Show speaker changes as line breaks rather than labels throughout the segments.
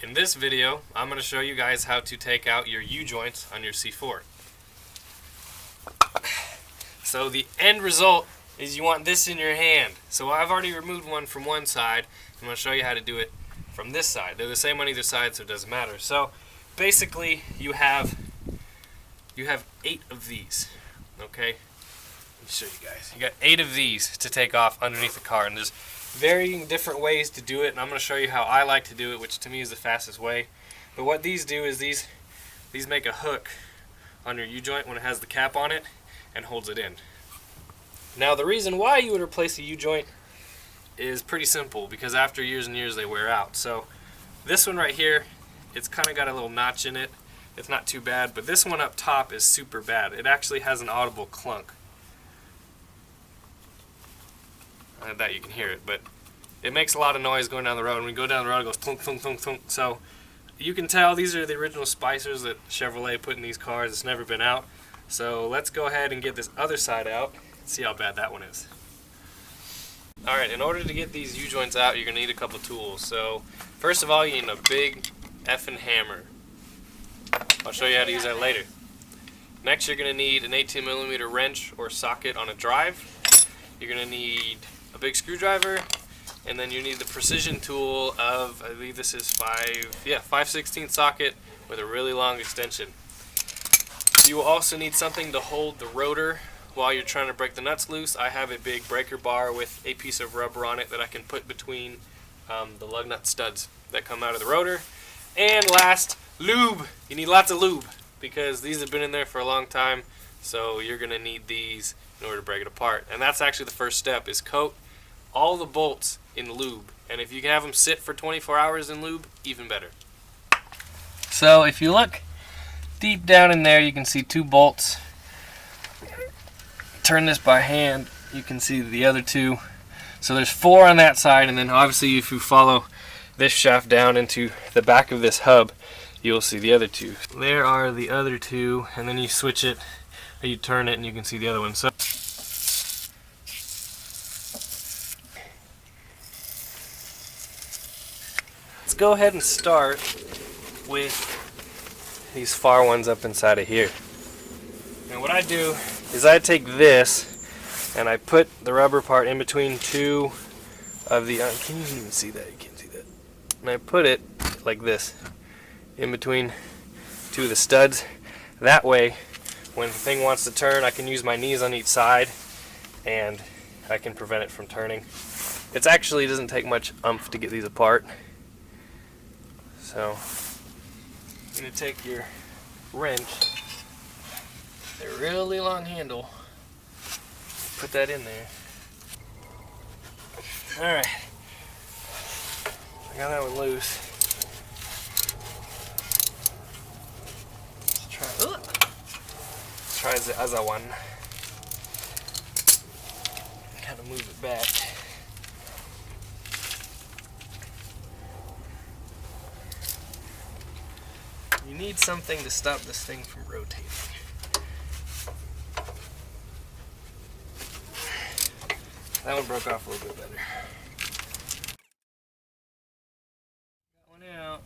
In this video, I'm going to show you guys how to take out your U-joints on your C4. So the end result is you want this in your hand. So I've already removed one from one side. I'm going to show you how to do it from this side. They're the same on either side, so it doesn't matter. So basically you have 8 of these. Okay? Let me show you guys. You got 8 of these to take off underneath the car, and there's varying different ways to do it, and I'm going to show you how I like to do it, which to me is the fastest way. But what these do is these make a hook on your U-joint when it has the cap on it and holds it in. Now the reason why you would replace a U-joint is pretty simple, because after years and years they wear out. So this one right here, it's kind of got a little notch in it. It's not too bad, but this one up top is super bad. It actually has an audible clunk. I bet you can hear it, but it makes a lot of noise going down the road. When we go down the road, it goes thunk, thunk, thunk, thunk. So you can tell these are the original spicers that Chevrolet put in these cars. It's never been out. So let's go ahead and get this other side out and see how bad that one is. Alright, in order to get these U-joints out, you're going to need a couple tools. So first of all, you need a big effing hammer. I'll show you how to use that later. Next, you're going to need an 18mm wrench or socket on a drive. You're going to need a big screwdriver, and then you need the precision tool of, I believe this is 5/16 socket with a really long extension. You will also need something to hold the rotor while you're trying to break the nuts loose. I have a big breaker bar with a piece of rubber on it that I can put between the lug nut studs that come out of the rotor. And last, lube. You need lots of lube because these have been in there for a long time, so you're going to need these in order to break it apart. And that's actually the first step, is coat all the bolts in lube. And if you can have them sit for 24 hours in lube, even better. So if you look deep down in there, you can see 2 bolts. Turn this by hand, you can see the other 2. So there's 4 on that side, and then obviously if you follow this shaft down into the back of this hub, you'll see the other 2. There are the other 2, and then you switch it, or you turn it, and you can see the other one. So let's go ahead and start with these far ones up inside of here. And what I do is I take this and I put the rubber part in between 2 of the, can you even see that? You can't see that. And I put it like this in between 2 of the studs. That way, when the thing wants to turn, I can use my knees on each side and I can prevent it from turning. It actually doesn't take much oomph to get these apart. So you're going to take your wrench, a really long handle, put that in there. Alright, I got that one loose. Let's try the other one. Kind of move it back. You need something to stop this thing from rotating. That one broke off a little bit better. Got one out.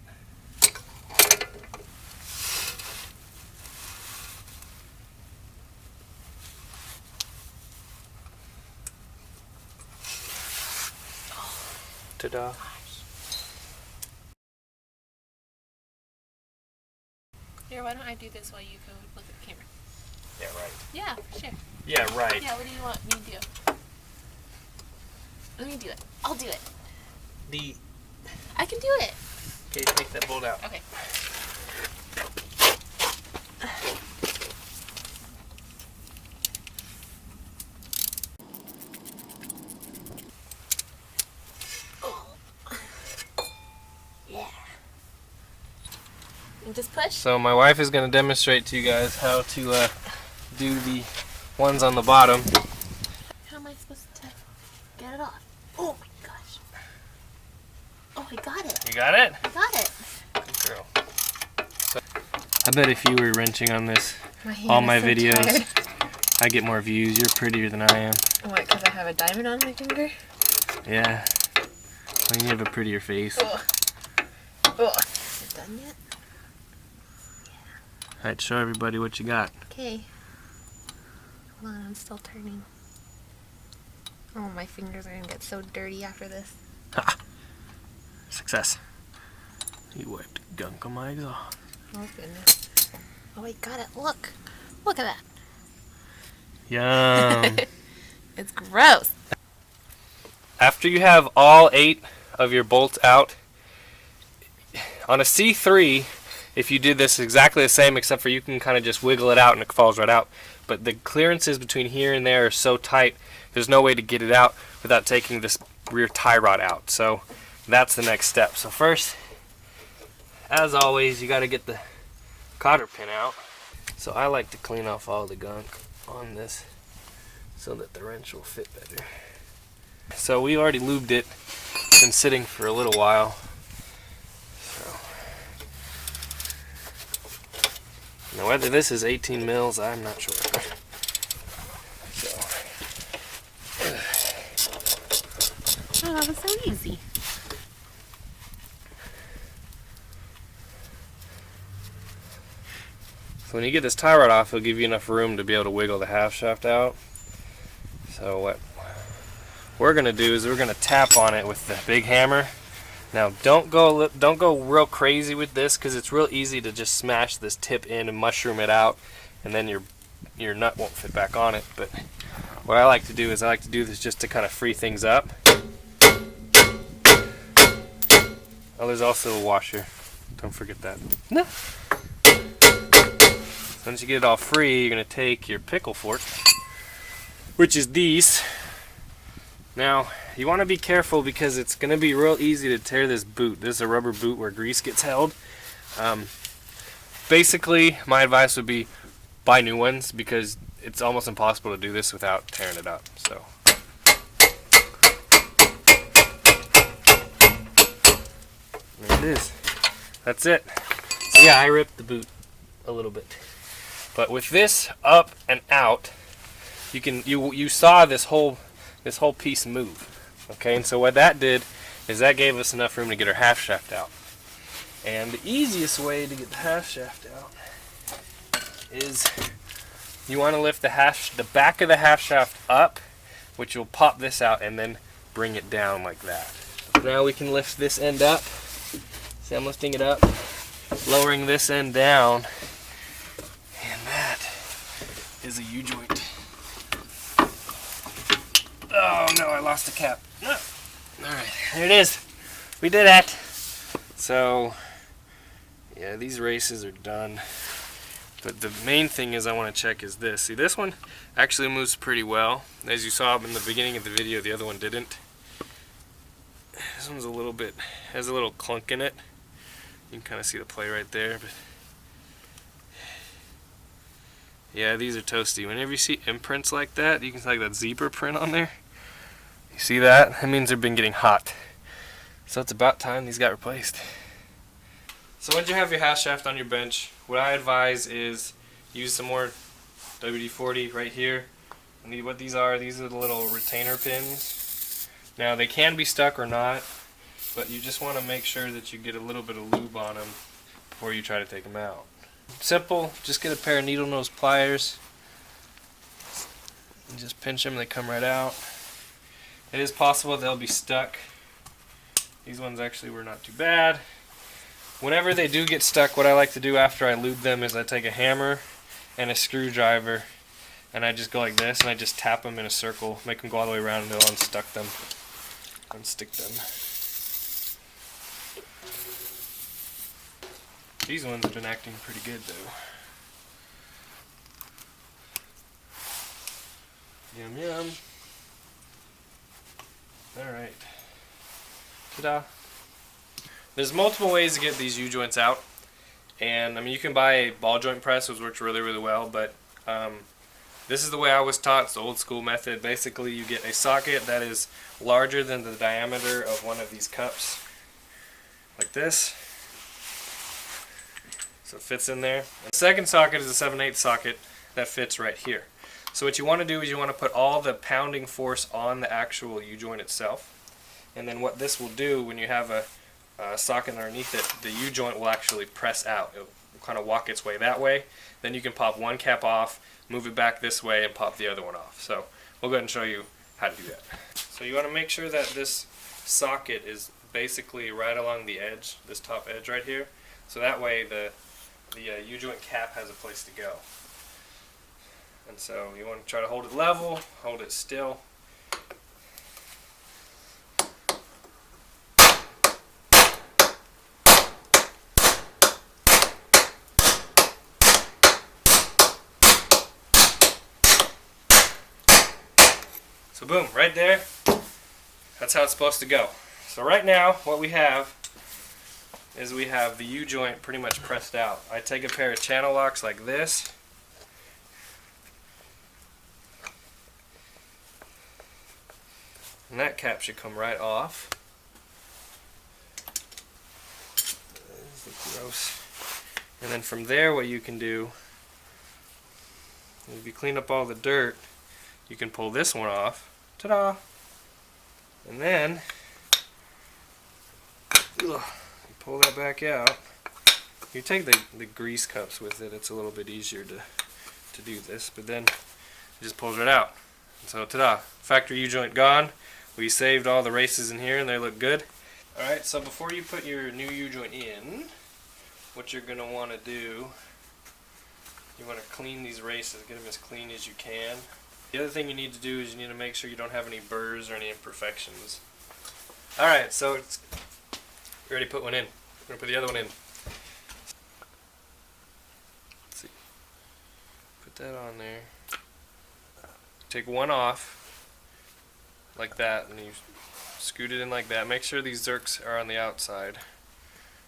Ta-da.
Here, why don't I do this while you go look at the camera?
Yeah, right.
Yeah, sure.
Yeah, right.
Yeah, what do you want me to do? Let me do it. I'll do it. I can do it.
Okay, take that bolt out.
Okay. Yeah. And just push.
So my wife is going to demonstrate to you guys how to do the ones on the bottom.
How am I supposed to get it off? Oh my gosh. Oh, I got it.
You got it?
I got it.
Good girl. So, I bet if you were wrenching on this,
My
all my
so
videos,
tired.
I get more views. You're prettier than I am.
What, because I have a diamond on my finger?
Yeah. Well, you have a prettier face.
Ugh. Ugh. done yet?
Alright, show everybody what you got.
Okay. Hold on, I'm still turning. Oh, my fingers are gonna get so dirty after this.
Ha! Success. You wiped gunk on my exhaust.
Oh, goodness. Oh, I got it. Look. Look at that.
Yum.
It's gross.
After you have all 8 of your bolts out, on a C3, if you did this exactly the same, except for you can kind of just wiggle it out and it falls right out. But the clearances between here and there are so tight, there's no way to get it out without taking this rear tie rod out. So that's the next step. So first, as always, you got to get the cotter pin out. So I like to clean off all the gunk on this so that the wrench will fit better. So we already lubed it. It's been sitting for a little while. So now whether this is 18 mils, I'm not sure. So
Oh, that was so easy.
So when you get this tie rod off, it'll give you enough room to be able to wiggle the half shaft out. So what we're gonna do is we're gonna tap on it with the big hammer. Now don't go real crazy with this, because it's real easy to just smash this tip in and mushroom it out, and then your nut won't fit back on it. But what I like to do is I like to do this just to kind of free things up. Oh, there's also a washer. Don't forget that. No. Once you get it all free, you're going to take your pickle fork, which is these. Now, you want to be careful because it's going to be real easy to tear this boot. This is a rubber boot where grease gets held. Basically, my advice would be buy new ones because it's almost impossible to do this without tearing it up. So, there it is. That's it. So yeah, I ripped the boot a little bit. But with this up and out, you saw this whole piece move. Okay, and so what that did is that gave us enough room to get our half shaft out. And the easiest way to get the half shaft out is you want to lift the back of the half shaft up, which will pop this out, and then bring it down like that. Now we can lift this end up. See, I'm lifting it up, lowering this end down. And that is a U-joint. Oh no, I lost the cap. Alright, there it is. We did it. So, yeah, these races are done. But the main thing is I want to check is this. See, this one actually moves pretty well. As you saw in the beginning of the video, the other one didn't. This one's has a little clunk in it. You can kind of see the play right there. But yeah, these are toasty. Whenever you see imprints like that, you can see like that zebra print on there. You see that? That means they've been getting hot. So it's about time these got replaced. So once you have your half shaft on your bench, what I advise is use some more WD-40 right here. And what these are the little retainer pins. Now they can be stuck or not, but you just want to make sure that you get a little bit of lube on them before you try to take them out. Simple, just get a pair of needle nose pliers and just pinch them, they come right out. It is possible they'll be stuck. These ones actually were not too bad. Whenever they do get stuck, what I like to do after I lube them is I take a hammer and a screwdriver and I just go like this and I just tap them in a circle, make them go all the way around, and they'll unstick them. These ones have been acting pretty good though. Yum yum. Alright. Ta-da. There's multiple ways to get these U-joints out. And I mean, you can buy a ball joint press, which works really, really well, but this is the way I was taught. It's the old school method. Basically, you get a socket that is larger than the diameter of one of these cups, like this. So it fits in there. The second socket is a 7/8 socket that fits right here. So what you want to do is you want to put all the pounding force on the actual U-joint itself. And then what this will do when you have a socket underneath it, the U-joint will actually press out. It will kind of walk its way that way. Then you can pop one cap off, move it back this way, and pop the other one off. So we'll go ahead and show you how to do that. So you want to make sure that this socket is basically right along the edge, this top edge right here. So that way the U-joint cap has a place to go. And so you want to try to hold it level, hold it still. So boom, right there, that's how it's supposed to go. So right now, what we have is we have the U-joint pretty much pressed out. I take a pair of channel locks like this. And that cap should come right off. Gross. And then from there, what you can do, if you clean up all the dirt, you can pull this one off. Ta-da! And then you pull that back out. You take the grease cups with it. It's a little bit easier to do this, but then it just pulls it out. And so ta-da! Factory U-joint gone. We saved all the races in here and they look good. Alright, so before you put your new U-joint in, what you're going to want to do, you want to clean these races, get them as clean as you can. The other thing you need to do is you need to make sure you don't have any burrs or any imperfections. Alright, so it's ready to put one in. We're going to put the other one in. Let's see. Put that on there. Take one off. Like that, and you scoot it in like that. Make sure these zerks are on the outside.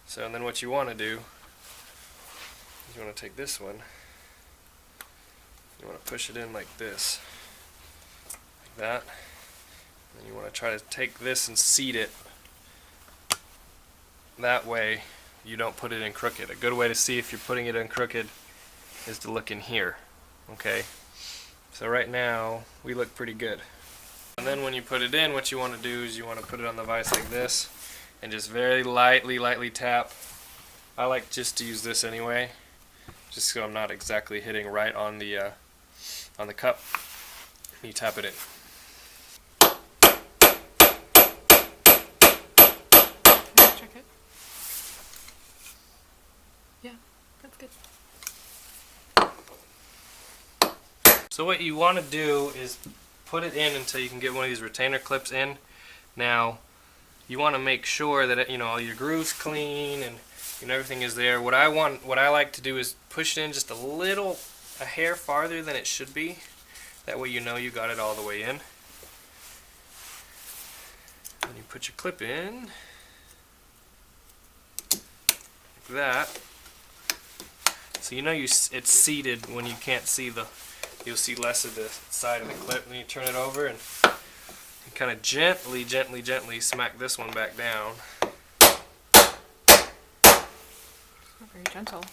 So, and then what you want to do is you want to take this one, you want to push it in like this, like that, and you want to try to take this and seat it that way you don't put it in crooked. A good way to see if you're putting it in crooked is to look in here. Okay, so right now we look pretty good. And then when you put it in, what you want to do is you want to put it on the vise like this and just very lightly tap. I like just to use this anyway, just so I'm not exactly hitting right on the cup. You tap it in.
Check it. Yeah, that's good.
So what you want to do is put it in until you can get one of these retainer clips in. Now, you want to make sure that all your grooves clean and everything is there. What I like to do is push it in just a hair farther than it should be. That way you know you got it all the way in. And you put your clip in like that. So you know it's seated when you can't see you'll see less of the side of the clip. Then you turn it over and you kind of gently smack this one back down.
Not very gentle.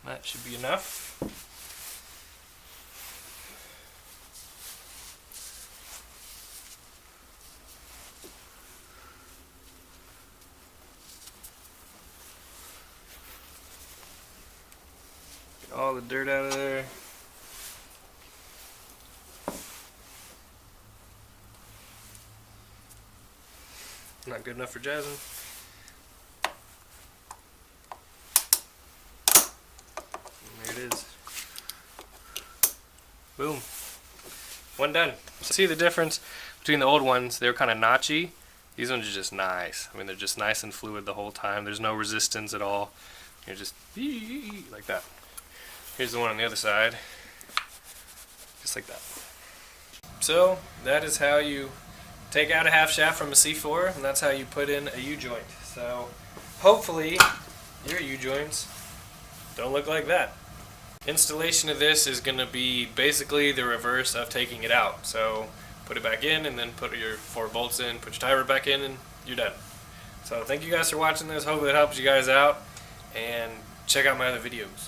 That should be enough. Get all the dirt out of there. Not good enough for Jasmine. And there it is. Boom. One done. See the difference between the old ones? They were kind of notchy. These ones are just nice. I mean, they're just nice and fluid the whole time. There's no resistance at all. You're just like that. Here's the one on the other side. Just like that. So, that is how you take out a half shaft from a C4, and that's how you put in a U-joint. So, hopefully, your U-joints don't look like that. Installation of this is going to be basically the reverse of taking it out. So, put it back in, and then put your 4 bolts in, put your tie rod back in, and you're done. So, thank you guys for watching this. Hopefully it helps you guys out, and check out my other videos.